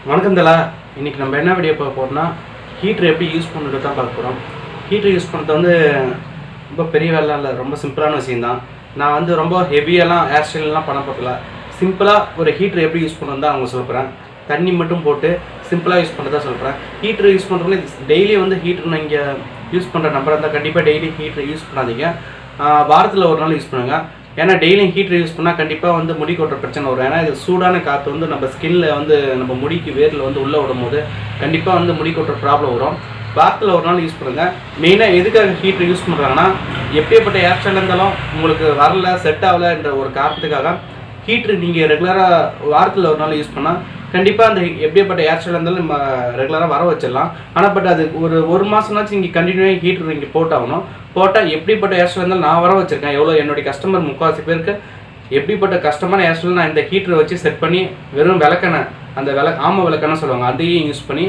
வணக்கம் தலா. இன்றைக்கி நம்ம என்ன வீடியோ பார்க்க போகிறோம்னா ஹீட்ரு எப்படி யூஸ் பண்ணுறது தான் பார்க்க போகிறோம். ஹீட்ரு யூஸ் பண்ணுறது வந்து ரொம்ப பெரிய வேலை இல்லை, ரொம்ப சிம்பிளான விஷயந்தான். நான் வந்து ரொம்ப ஹெவியெல்லாம் ஹேர் ஸ்டைல்லாம் பண்ண போகிறதில்ல. சிம்பிளாக ஒரு ஹீட்ரு எப்படி யூஸ் பண்ணுறது தான் அவங்க சொல்கிறேன். தண்ணி மட்டும் போட்டு சிம்பிளாக யூஸ் பண்ணுறதா சொல்கிறேன். ஹீட்ரு யூஸ் பண்ணுறதுல டெய்லி வந்து ஹீட்ரு நீங்கள் யூஸ் பண்ணுற நம்பராக இருந்தால் கண்டிப்பாக டெய்லி ஹீட்ரு யூஸ் பண்ணாதீங்க. வாரத்தில் ஒரு நாள் யூஸ் பண்ணுங்கள். ஏன்னா டெய்லியும் ஹீட்ரு யூஸ் பண்ணால் கண்டிப்பாக வந்து முடி கொட்டுற பிரச்சனை வரும். ஏன்னா இது சூடான காற்று வந்து நம்ம ஸ்கின்னில் வந்து நம்ம முடிக்கு வேரில் வந்து உள்ளே விடும் போது கண்டிப்பாக வந்து முடி கொட்டுற ப்ராப்ளம் வரும். வாரத்தில் ஒரு நாள் யூஸ் பண்ணுங்கள். மெயினாக எதுக்காக ஹீட்ரு யூஸ் பண்ணுறாங்கன்னா, எப்படிப்பட்ட ஹேர் ஸ்டைல் இருந்தாலும் உங்களுக்கு வரல செட் ஆகலைன்ற ஒரு காரணத்துக்காக ஹீட்ரு நீங்கள் ரெகுலராக வாரத்தில் ஒரு நாள் யூஸ் பண்ணால் கண்டிப்பாக அந்த எப்படிப்பட்ட ஹேர் ஸ்டைல் இருந்தாலும் நம்ம ரெகுலராக வர வச்சிடலாம். ஆனால் பட் அது ஒரு மாதம்னாச்சும் நீங்கள் கண்டினியூவாக ஹீட்ரு நீங்கள் போட்டாகணும். போட்டால் எப்படிப்பட்ட ஹேர் ஸ்டைல் இருந்தாலும் நான் வர வச்சுருக்கேன். எவ்வளோ என்னுடைய கஸ்டமர் 3/4 பேருக்கு எப்படிப்பட்ட கஷ்டமான ஹேர் ஸ்டைல் நான் இந்த ஹீட்ரு வச்சு செட் பண்ணி வெறும் விளக்கெண்ணெய், அந்த ஆமை விளக்கெண்ணெய் சொல்லுவாங்க, அதையும் யூஸ் பண்ணி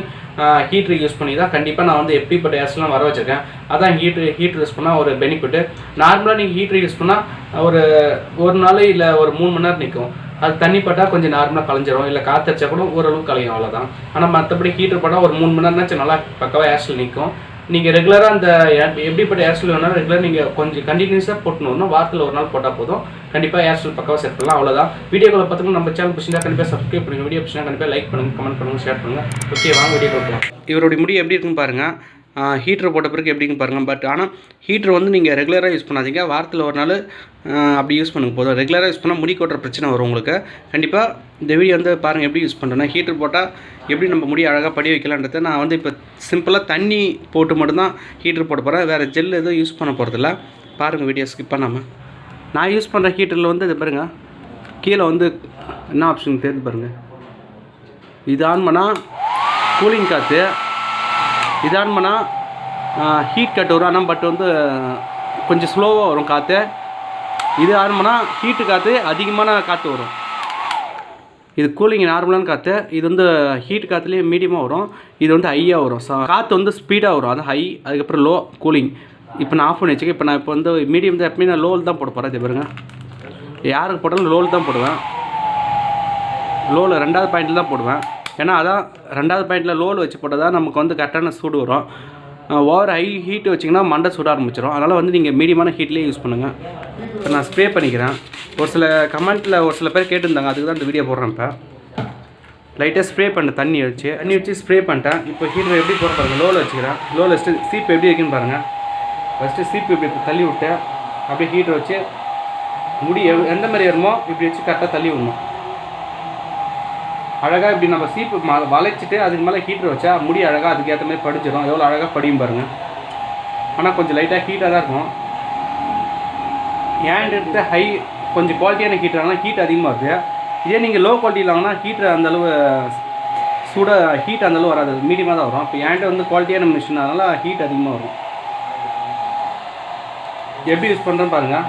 ஹீட்ரு யூஸ் பண்ணி தான் கண்டிப்பாக நான் வந்து எப்படிப்பட்ட ஹேர் ஸ்டைல்லாம் வர வச்சுருக்கேன். அதான் ஹீட்ரு யூஸ் பண்ணால் ஒரு பெனிஃபிட்டு. நார்மலாக நீங்கள் ஹீட்ரு யூஸ் பண்ணால் ஒரு நாள் இல்லை ஒரு 3 மணி நேரம் நிற்கும். அது தண்ணி பட்டால் கொஞ்சம் நார்மலாக கலைஞ்சிரும், இல்லை காற்றடிச்சா கூட ஓரளவுக்கு கலையும், அவ்வளோதான். ஆனால் மற்றபடி ஹீட்டர் பட்டால் ஒரு 3 மணி நேரம்னாச்சும் நல்லா பக்கவாக ஹேர் ஸ்டைல் நிற்கும். நீங்கள் ரெகுலராக அந்த எப்படிப்பட்ட ஹேர் ஸ்டைல் வேணாலும் ரெகுலராக நீங்கள் கொஞ்சம் கண்டினியூஸாக போட்டுணுன்னா வாரத்தில் ஒரு நாள் போட்டால் போதும். கண்டிப்பாக ஹேர் ஸ்டைல் பக்கவாக செட் பண்ணலாம், அவ்வளோதான். வீடியோக்குள்ள பார்த்துக்கணும். நம்ம சேனல் பிடிச்சிருந்தா கண்டிப்பாக சப்ஸ்கிரைப் பண்ணுங்கள். வீடியோ பிடிச்சினா கண்டிப்பாக லைக் பண்ணுங்கள், கமெண்ட் பண்ணுங்கள், ஷேர் பண்ணுங்கள். ஓகே, வாங்க வீடியோ கொடுக்கலாம். இவருடைய முடி எப்படி இருக்குன்னு பாருங்கள். ஹீட்ரு போட்ட பிறகு எப்படின்னு பாருங்கள். பட் ஆனால் ஹீட்ரு வந்து நீங்கள் ரெகுலராக யூஸ் பண்ணாதீங்க. வாரத்தில் ஒரு நாள் அப்படி யூஸ் பண்ணுங்க போதும். ரெகுலராக யூஸ் பண்ணால் முடி கொட்டுற பிரச்சனை வரும் உங்களுக்கு. கண்டிப்பாக இந்த வீடியோ வந்து பாருங்கள் எப்படி யூஸ் பண்ணுறேன்னா. ஹீட்ரு போட்டால் எப்படி நம்ம முடி அழகாக படி வைக்கலான்றதை நான் வந்து இப்போ சிம்பிளாக தண்ணி போட்டு மட்டும்தான் ஹீட்ரு போட போகிறேன். வேறு ஜெல் எதுவும் யூஸ் பண்ண போகிறதில்ல. பாருங்கள் வீடியோ ஸ்கிப் பண்ணாமல். நான் யூஸ் பண்ணுற ஹீட்டரில் வந்து இது பாருங்கள், கீழே வந்து என்ன ஆப்ஷன் தெரிஞ்சு பாருங்கள். இது ஆன் பண்ணால் கூலிங் காற்று, இது ஆன் பண்ணால் ஹீட் கட் வரும். ஆனால் பட் வந்து கொஞ்சம் ஸ்லோவாக வரும் காற்று. இது ஆன் பண்ணால் ஹீட்டு காற்று அதிகமான காற்று வரும். இது கூலிங் நார்மலான காற்று. இது வந்து ஹீட் காற்றுலேயே மீடியமாக வரும். இது வந்து ஹையாக வரும். காற்று வந்து ஸ்பீடாக வரும், அது ஹை. அதுக்கப்புறம் லோ கூலிங். இப்போ நான் ஆஃப் பண்ணி வச்சுக்கேன். இப்போ நான் இப்போ வந்து மீடியம் தான், எப்பவுமே நான் லோவில் தான் போட போகிறேன். இது பாருங்க, யாருக்கு போட்டாலும் லோவில் தான் போடுவேன். லோவில் 2வது பாயிண்டில் தான் போடுவேன். ஏன்னா அதான் 2வது பாயிண்டில் லோவில் வச்சு போட்டால் தான் நமக்கு வந்து கரெக்டான சூடு வரும். ஓவர் ஹை ஹீட்டு வச்சிங்கன்னா மண்டை சூட ஆரம்பிச்சிடும். அதனால் வந்து நீங்கள் மீடியமான ஹீட்லேயே யூஸ் பண்ணுங்கள். இப்போ நான் ஸ்ப்ரே பண்ணிக்கிறேன். ஒரு சில கமெண்ட்டில் ஒரு சில பேர் கேட்டிருந்தாங்க, அதுக்கு தான் இந்த வீடியோ போடுறேன். இப்போ லைட்டாக ஸ்ப்ரே பண்ணேன், தண்ணி வச்சு ஸ்ப்ரே பண்ணிட்டேன். இப்போ ஹீட்டர் எப்படி போட பாருங்கள். லோவில் வச்சுக்கிறேன். லோவில் வச்சுட்டு சீப்பு எப்படி வைக்குன்னு பாருங்கள். ஃபஸ்ட்டு சீப்பு இப்படி தள்ளி விட்டு அப்படியே ஹீட்டர் வச்சு முடி எந்த மாதிரி வருமோ இப்படி வச்சு கரெக்டாக தள்ளி விடணும். அழகாக இப்படி நம்ம சீப்பு வளைச்சிட்டு அதுக்கு மேலே ஹீட்டர் வச்சா முடி அழகாக அதுக்கேற்ற மாதிரி படிச்சிடும். எவ்வளோ அழகாக படியும் பாருங்கள். ஆனால் கொஞ்சம் லைட்டாக ஹீட்டாக தான் இருக்கும். ஹேண்ட் எடுத்து ஹை கொஞ்சம் குவாலிட்டியான ஹீட்டர் ஆனால் ஹீட் அதிகமாக வருது. இதே நீங்கள் லோ குவாலிட்டியில் வாங்கினா ஹீட்டர் அந்தளவு ஹீட் அந்தளவு வராது, மீடியமாக தான் வரும். இப்போ ஹேண்டு வந்து குவாலிட்டியான மிஷின், அதனால் ஹீட் அதிகமாக வரும். எப்படி யூஸ் பண்ணுறேன்னு பாருங்கள்.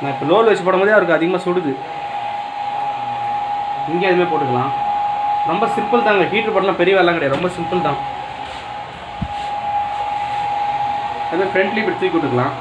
நான் இப்போ லோவில் வச்சு போடும்போதே அவருக்கு அதிகமாக சுடுது. இங்கே அதுமாதிரி போட்டுக்கலாம். ரொம்ப சிம்பிள் தாங்க. ஹீட்ரு போடலாம் பெரிய வேலைலாம் கிடையாது, ரொம்ப சிம்பிள் தான். அதுமாதிரி ஃப்ரண்ட்லி இப்படி தூக்கி விட்டுக்கலாம்.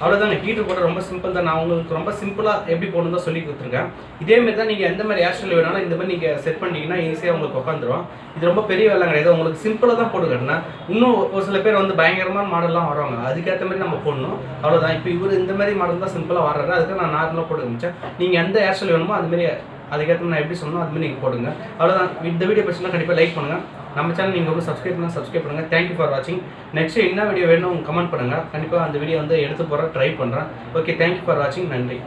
அவ்வளோதாங்க. ஹீட்ரு போட ரொம்ப சிம்பிள் தான். நான் உங்களுக்கு ரொம்ப சிம்பிளாக எப்படி போடணும் தான் சொல்லி கொடுத்துருக்கேன். இதேமாரி தான் நீங்கள் எந்த மாதிரி ஹேர் ஸ்டைல் வேணாலும் இந்த மாதிரி நீங்கள் செட் பண்ணிட்டீங்கன்னா ஈஸியாக உங்களுக்கு உட்காந்துரும். இது ரொம்ப பெரிய வேலை கிடையாது. உங்களுக்கு சிம்பிளாக தான் போட்டுக்கிட்டேன்னா இன்னும் ஒரு சில பேர் வந்து பயங்கரமான மாடல்லாம் வருவாங்க, அதுக்கேற்ற மாதிரி நம்ம போடணும், அவ்வளோதான். இப்போ இவர் இந்த மாதிரி மாடல் தான் சிம்பிளாக வர்றாரு, அதுக்கு நான் நார்மலாக போட்டு காமிச்சேன். நீங்கள் எந்த ஹேர் ஸ்டைல் வேணுமோ அதுமாரி அதுக்கேற்ற நான் எப்படி சொன்னோம் அதுமாதிரி நீங்கள் போடுங்க, அவ்வளோதான். இந்த வீடியோ பிடிச்சிருந்தா கண்டிப்பாக லைக் பண்ணுங்கள். நம்ம சேனல் நீங்கள் வந்து சப்ஸ்கிரைப் பண்ணுங்கள். தேங்க்யூ ஃபார் வாட்சிங். நெக்ஸ்ட் என்ன வீடியோ வேணும் கமெண்ட் பண்ணுங்கள். கண்டிப்பாக அந்த வீடியோ வந்து எடுத்து போகிற ட்ரை பண்ணுறேன். ஓகே, தேங்க்யூ ஃபார் வாட்சிங். நன்றி.